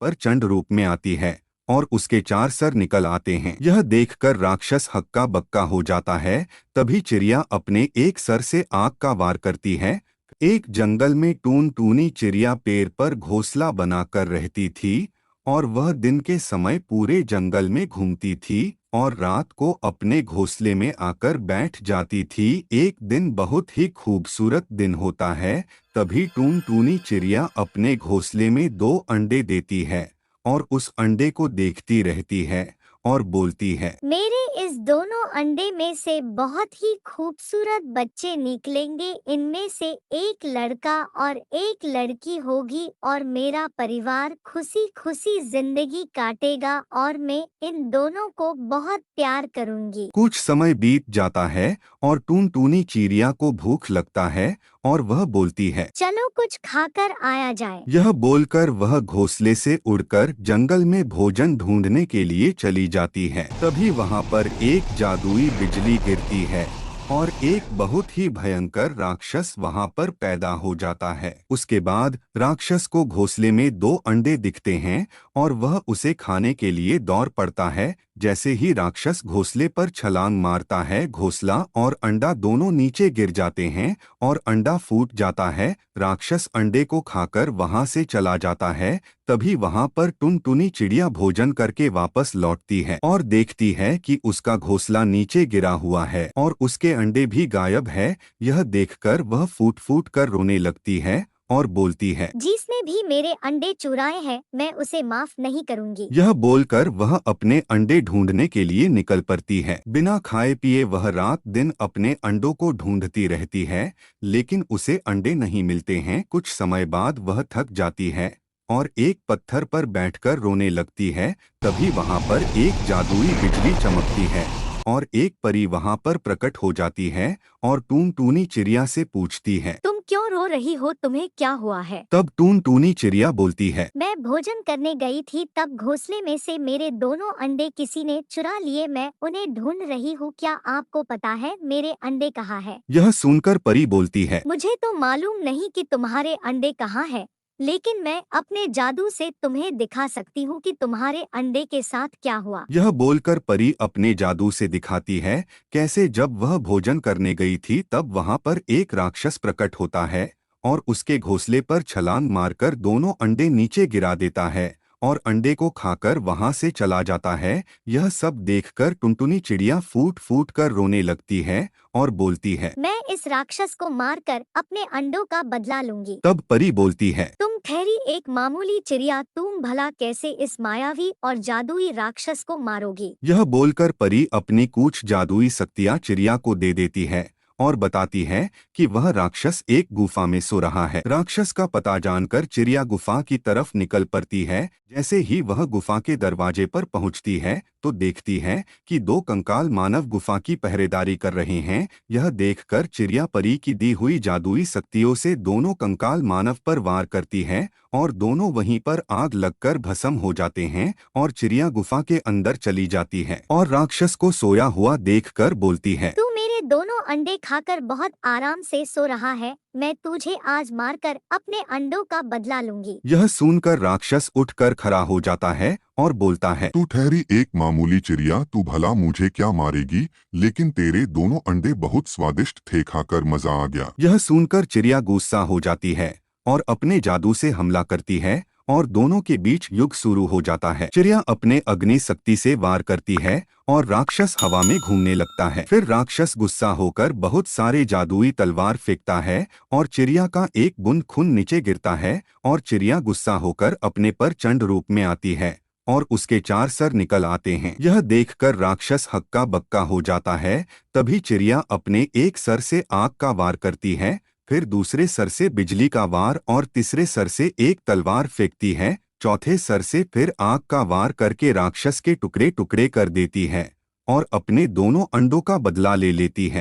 प्रचंड रूप में आती है और उसके 4 सर निकल आते हैं। यह देखकर राक्षस हक्का बक्का हो जाता है। तभी चिड़िया अपने एक सर से आग का वार करती है। एक जंगल में टून टूनी चिड़िया पेड़ पर घोंसला बनाकर रहती थी और वह दिन के समय पूरे जंगल में घूमती थी और रात को अपने घोंसले में आकर बैठ जाती थी। एक दिन बहुत ही खूबसूरत दिन होता है। तभी टून टूनी चिड़िया अपने घोंसले में 2 अंडे देती है और उस अंडे को देखती रहती है और बोलती है, मेरे इस दोनों अंडे में से बहुत ही खूबसूरत बच्चे निकलेंगे। इनमें से एक लड़का और एक लड़की होगी और मेरा परिवार खुशी खुशी जिंदगी काटेगा और मैं इन दोनों को बहुत प्यार करूंगी। कुछ समय बीत जाता है और टून टूनी चिड़िया को भूख लगता है और वह बोलती है, चलो कुछ खाकर आया जाए। यह बोलकर वह घोंसले से उड़कर जंगल में भोजन ढूंढने के लिए चली जाती है। तभी वहां पर एक जादुई बिजली गिरती है और एक बहुत ही भयंकर राक्षस वहां पर पैदा हो जाता है। उसके बाद राक्षस को घोंसले में 2 अंडे दिखते हैं और वह उसे खाने के लिए दौड़ पड़ता है। जैसे ही राक्षस घोंसले पर छलांग मारता है, घोंसला और अंडा दोनों नीचे गिर जाते हैं और अंडा फूट जाता है। राक्षस अंडे को खाकर वहां से चला जाता है। तभी वहां पर टुनटुनी चिड़िया भोजन करके वापस लौटती है और देखती है कि उसका घोंसला नीचे गिरा हुआ है और उसके अंडे भी गायब है। यह देखकर वह फूट फूट कर रोने लगती है और बोलती है, जिसने भी मेरे अंडे चुराए हैं मैं उसे माफ नहीं करूंगी। यह बोलकर वह अपने अंडे ढूंढने के लिए निकल पड़ती है। बिना खाए पिए वह रात दिन अपने अंडों को ढूंढती रहती है, लेकिन उसे अंडे नहीं मिलते हैं। कुछ समय बाद वह थक जाती है और एक पत्थर पर बैठकर रोने लगती है। तभी वहां पर एक जादुई बिजली चमकती है और एक परी वहां पर प्रकट हो जाती है और टून टूनी चिड़िया से पूछती है, तुम क्यों रो रही हो? तुम्हें क्या हुआ है? तब टून टूनी चिड़िया बोलती है, मैं भोजन करने गई थी, तब घोंसले में से मेरे दोनों अंडे किसी ने चुरा लिए। मैं उन्हें ढूंढ रही हूँ। क्या आपको पता है मेरे अंडे कहाँ है? यह सुनकर परी बोलती है, मुझे तो मालूम नहीं कि तुम्हारे अंडे कहाँ है, लेकिन मैं अपने जादू से तुम्हें दिखा सकती हूँ कि तुम्हारे अंडे के साथ क्या हुआ। यह बोलकर परी अपने जादू से दिखाती है कैसे जब वह भोजन करने गई थी तब वहां पर एक राक्षस प्रकट होता है और उसके घोंसले पर छलांग मारकर दोनों अंडे नीचे गिरा देता है और अंडे को खाकर वहां से चला जाता है। यह सब देखकर टुनटुनी चिड़िया फूट फूट कर रोने लगती है और बोलती है, मैं इस राक्षस को मारकर अपने अंडों का बदला लूंगी। तब परी बोलती है, तुम ठहरी एक मामूली चिड़िया, तुम भला कैसे इस मायावी और जादुई राक्षस को मारोगी? यह बोलकर परी अपनी कुछ जादुई शक्तियां चिड़िया को दे देती है और बताती है कि वह राक्षस एक गुफा में सो रहा है। राक्षस का पता जानकर चिड़िया गुफा की तरफ निकल पड़ती है। जैसे ही वह गुफा के दरवाजे पर पहुंचती है तो देखती है कि 2 कंकाल मानव गुफा की पहरेदारी कर रहे हैं। यह देखकर चिड़िया परी की दी हुई जादुई शक्तियों से दोनों कंकाल मानव पर वार करती है और दोनों वहीं पर आग लगकर भस्म हो जाते हैं और चिड़िया गुफा के अंदर चली जाती है और राक्षस को सोया हुआ देखकर बोलती है, तू मेरे दोनों अंडे खाकर बहुत आराम से सो रहा है। मैं तुझे आज मारकर अपने अंडों का बदला लूंगी। यह सुनकर राक्षस उठकर खड़ा हो जाता है और बोलता है, तू ठहरी एक मामूली चिड़िया, तू भला मुझे क्या मारेगी? लेकिन तेरे दोनों अंडे बहुत स्वादिष्ट थे, खाकर मजा आ गया। यह सुनकर चिड़िया गुस्सा हो जाती है और अपने जादू से हमला करती है और दोनों के बीच युद्ध शुरू हो जाता है। चिड़िया अपने अग्नि शक्ति से वार करती है और राक्षस हवा में घूमने लगता है। फिर राक्षस गुस्सा होकर बहुत सारे जादुई तलवार फेंकता है और चिड़िया का एक बूंद खून नीचे गिरता है और चिड़िया गुस्सा होकर अपने प्रचंड रूप में आती है और उसके 4 सर निकल आते हैं। यह देखकर राक्षस हक्का बक्का हो जाता है। तभी चिड़िया अपने एक सर से आग का वार करती है, फिर दूसरे सर से बिजली का वार और तीसरे सर से एक तलवार फेंकती है। चौथे सर से फिर आग का वार करके राक्षस के टुकड़े टुकड़े कर देती है और अपने दोनों अंडों का बदला ले लेती है।